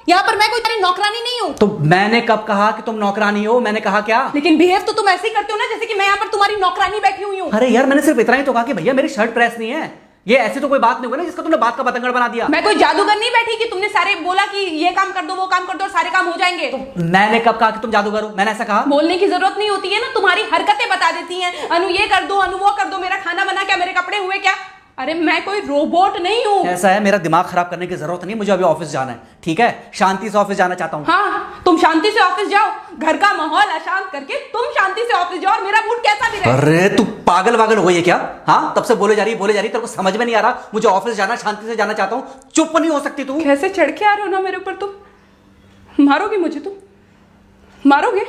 यहाँ पर मैं कोई तेरी नौकरानी नहीं हूँ। तो मैंने कब कहा कि तुम नौकरानी हो? मैंने कहा क्या? लेकिन बिहेव तो तुम ऐसे ही करते हो ना जैसे कि मैं यहाँ पर तुम्हारी नौकरानी बैठी हुई हूँ। अरे यार मैंने सिर्फ इतना ही तो कहा कि भैया मेरी शर्ट प्रेस नहीं है। ये ऐसी तो कोई बात नहीं हुई ना जिसका तुमने बात का बतंगड़ बना दिया। मैं कोई जादूगर नहीं बैठी कि तुमने सारे बोला कि ये काम कर दो वो काम कर दो और सारे काम हो जाएंगे। तो मैंने कब कहा कि तुम जादूगर हो? मैंने ऐसा कहा? बोलने की जरूरत नहीं होती है ना, तुम्हारी हरकतें बता देती हैं। अनु ये कर दो, अनु वो कर दो, मेरा खाना बना क्या, मेरे कपड़े हुए क्या। अरे मैं कोई रोबोट नहीं हूँ। ऐसा है, मेरा दिमाग खराब करने की जरूरत नहीं, मुझे अभी ऑफिस जाना है। ठीक है, शांति से ऑफिस जाना चाहता हूँ। हाँ तुम शांति से ऑफिस जाओ, घर का माहौल अशांत करके तुम शांति से ऑफिस जाओ और मेरा मूड कैसा भी रहे। अरे तू पागल वागल हो ये क्या? हाँ तब से बोले जा रही तेरे को समझ में नहीं आ रहा? मुझे ऑफिस जाना, शांति से जाना चाहता हूँ। चुप नहीं हो सकती तू? कैसे चढ़ के आ रहे हो ना मेरे ऊपर तुम। मारोगे मुझे तुम? मारोगे?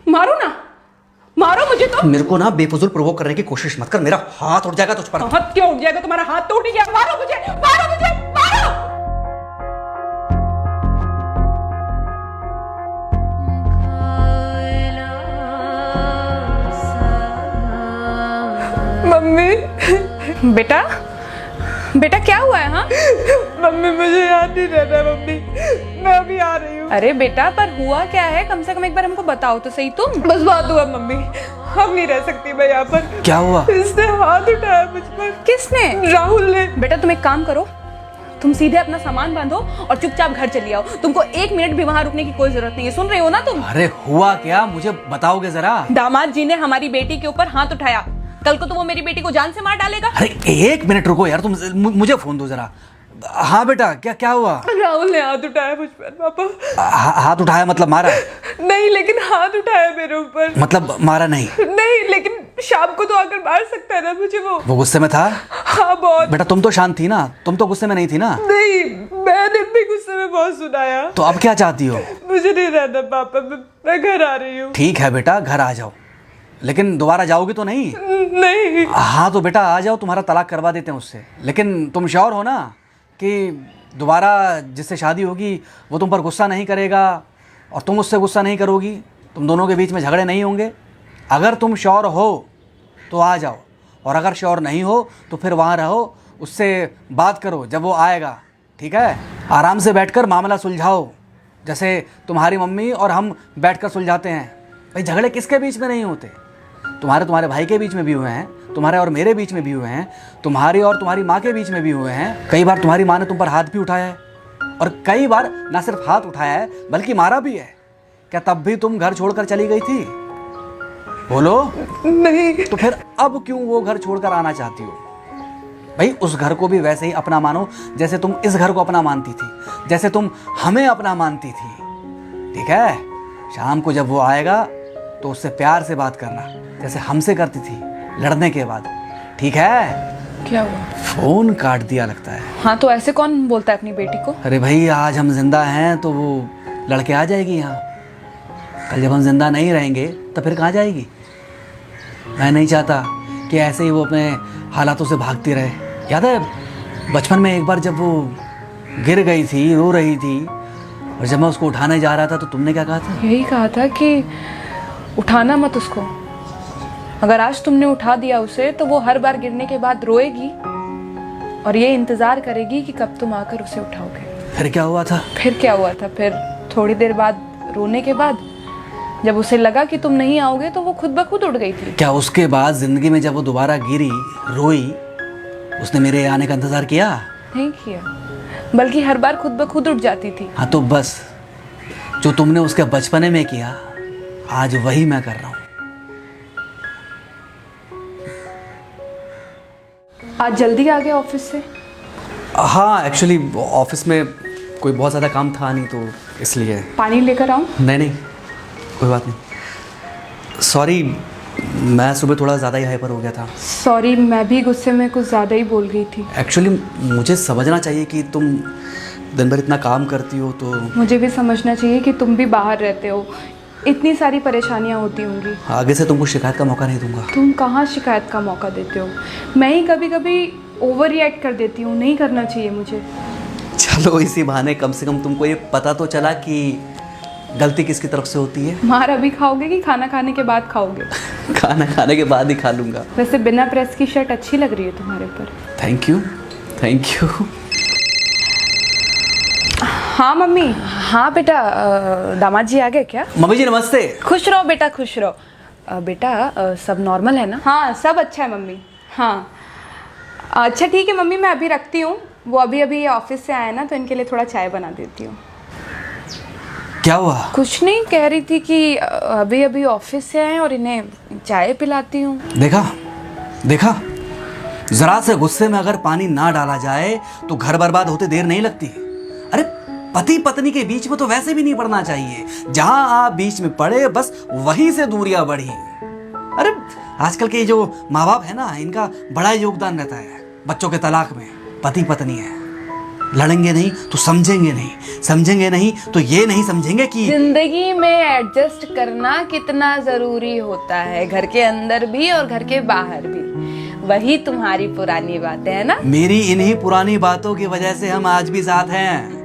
मारो ना, मारो मुझे तो। मेरे को ना बेफजूल प्रोवोक करने की कोशिश मत कर, मेरा हाथ उठ जाएगा तुझ पर। हाथ क्यों उठ जाएगा? तुम्हारा हाथ तो उठ गया। मारो मुझे, मारो मुझे, मारो। मम्मी। बेटा बेटा क्या हुआ है? हाँ मम्मी मुझे याद नहीं रहता है मम्मी, मैं अभी आ रही हूँ। अरे बेटा पर हुआ क्या है, कम से कम एक बार हमको बताओ तो सही तुम। बस बात हुआ मम्मी, हम नहीं रह सकती मैं यहाँ पर। क्या हुआ? इसने हाथ उठाया मुझ पर। किसने? राहुल ने। बेटा तुम एक काम करो, तुम सीधे अपना सामान बांधो और चुपचाप घर चली आओ। तुमको 1 मिनट भी वहां रुकने की कोई जरूरत नहीं है, सुन रहे हो ना तुम? अरे हुआ क्या, मुझे बताओगे जरा? दामाद जी ने हमारी बेटी के ऊपर हाथ उठाया। कल को तो वो मेरी बेटी को जान से मार डालेगा। अरे 1 मिनट रुको यार, तुम मुझे फोन दो जरा। हाँ बेटा, क्या क्या हुआ? राहुल ने हाथ उठाया मुझ पर पापा। हाथ उठाया मतलब मारा? नहीं लेकिन हाथ उठाया मेरे ऊपर। मतलब मारा नहीं? नहीं लेकिन शाम को तो आकर मार सकता है ना मुझे वो गुस्से में था? हाँ बहुत। बेटा तुम तो शांत थी ना, तुम तो गुस्से में नहीं थी ना? नहीं मैंने भी गुस्से में बहुत सुनाया। तो अब क्या चाहती हो? मुझे नहीं रहना पापा, मैं घर आ रही हूँ। ठीक है बेटा, घर आ जाओ, लेकिन दोबारा जाओगी तो नहीं? नहीं। हाँ तो बेटा आ जाओ, तुम्हारा तलाक करवा देते हैं उससे। लेकिन तुम श्योर हो ना कि दोबारा जिससे शादी होगी वो तुम पर गुस्सा नहीं करेगा और तुम उससे गुस्सा नहीं करोगी, तुम दोनों के बीच में झगड़े नहीं होंगे? अगर तुम श्योर हो तो आ जाओ, और अगर श्योर नहीं हो तो फिर वहाँ रहो, उससे बात करो जब वो आएगा। ठीक है, आराम से बैठकर मामला सुलझाओ, जैसे तुम्हारी मम्मी और हम बैठकर सुलझाते हैं। भाई झगड़े किसके बीच में नहीं होते? तुम्हारे भाई के बीच में भी हुए हैं, तुम्हारे और मेरे बीच में भी हुए हैं, तुम्हारी और तुम्हारी माँ के बीच में भी हुए हैं। कई बार तुम्हारी माँ ने तुम पर हाथ भी उठाया है, और कई बार ना सिर्फ हाथ उठाया है बल्कि मारा भी है। क्या तब भी तुम घर छोड़कर चली गई थी? बोलो। नहीं। तो फिर अब क्यों वो घर छोड़कर आना चाहती हो? भाई उस घर को भी वैसे ही अपना मानो जैसे तुम इस घर को अपना मानती थी, जैसे तुम हमें अपना मानती थी। ठीक है, शाम को जब वो आएगा तो उससे प्यार से बात करना, जैसे हमसे करती थी लड़ने के बाद। ठीक है? क्या हुआ? फोन काट दिया लगता है। हाँ तो ऐसे कौन बोलता है अपनी बेटी को? अरे भाई आज हम जिंदा हैं तो वो लड़के आ जाएगी यहाँ, कल जब हम जिंदा नहीं रहेंगे तो फिर कहाँ जाएगी? मैं नहीं चाहता कि ऐसे ही वो अपने हालातों से भागती रहे। याद है बचपन में एक बार जब वो गिर गई थी, रो रही थी, और जब मैं उसको उठाने जा रहा था तो तुमने क्या कहा था? यही कहा था कि उठाना मत उसको। अगर आज तुमने उठा दिया उसे तो वो हर बार गिरने के बाद रोएगी और ये इंतजार करेगी कि कब तुम आकर उसे उठाओगे। फिर क्या हुआ था? फिर क्या हुआ था? फिर थोड़ी देर बाद रोने के बाद जब उसे लगा कि तुम नहीं आओगे तो वो खुद ब खुद उठ गई थी। क्या उसके बाद जिंदगी में जब वो दोबारा गिरी, रोई, उसने मेरे आने का इंतजार किया? नहीं किया, बल्कि हर बार खुद ब खुद उठ जाती थी। हाँ तो बस जो तुमने उसके बचपने में किया आज वही मैं कर रहा हूँ। आज जल्दी आ गए ऑफिस से? हाँ एक्चुअली ऑफिस में कोई बहुत ज़्यादा काम था नहीं तो इसलिए। पानी लेकर आऊँ? नहीं कोई बात नहीं, सॉरी मैं सुबह थोड़ा ज़्यादा ही हाइपर हो गया था। सॉरी, मैं भी गुस्से में कुछ ज़्यादा ही बोल गई थी। एक्चुअली मुझे समझना चाहिए कि तुम दिन भर इतना काम करती हो तो। मुझे भी समझना चाहिए कि तुम भी बाहर रहते हो, इतनी सारी परेशानियां होती होंगी। आगे से तुमको शिकायत का मौका नहीं दूंगा। तुम कहाँ शिकायत का मौका देते हो? मैं ही कभी कभी ओवर रिएक्ट कर देती हूँ, नहीं करना चाहिए मुझे। चलो इसी बहाने कम से कम तुमको ये पता तो चला कि गलती किसकी तरफ से होती है। मार अभी खाओगे कि खाना खाने के बाद खाओगे? खाना खाने के बाद ही खा लूँगा। वैसे बिना प्रेस की शर्ट अच्छी लग रही है तुम्हारे ऊपर। Thank you. हाँ मम्मी। हाँ बेटा, दामाद जी आ गए क्या? मम्मी जी नमस्ते। खुश रहो बेटा, खुश रहो। बेटा सब नॉर्मल है ना? हाँ सब अच्छा है मम्मी। हाँ अच्छा ठीक है मम्मी, मैं अभी रखती हूँ। वो अभी अभी ऑफिस से आए ना, तो इनके लिए थोड़ा चाय बना देती हूँ। क्या हुआ? कुछ नहीं, कह रही थी कि अभी अभी ऑफिस से आए और इन्हें चाय पिलाती हूँ। देखा देखा, जरा से गुस्से में अगर पानी ना डाला जाए तो घर बर्बाद होते देर नहीं लगती। अरे पति पत्नी के बीच में तो वैसे भी नहीं पड़ना चाहिए। जहां आप बीच में पड़े बस वहीं से दूरियां बढ़ी। अरे आजकल के जो माँ बाप है ना, इनका बड़ा योगदान रहता है बच्चों के तलाक में। पति पत्नी है, लड़ेंगे नहीं तो समझेंगे नहीं, समझेंगे नहीं तो ये नहीं समझेंगे कि जिंदगी में एडजस्ट करना कितना जरूरी होता है, घर के अंदर भी और घर के बाहर भी। वही तुम्हारी पुरानी बातें है ना। मेरी इन्हीं पुरानी बातों की वजह से हम आज भी साथ हैं।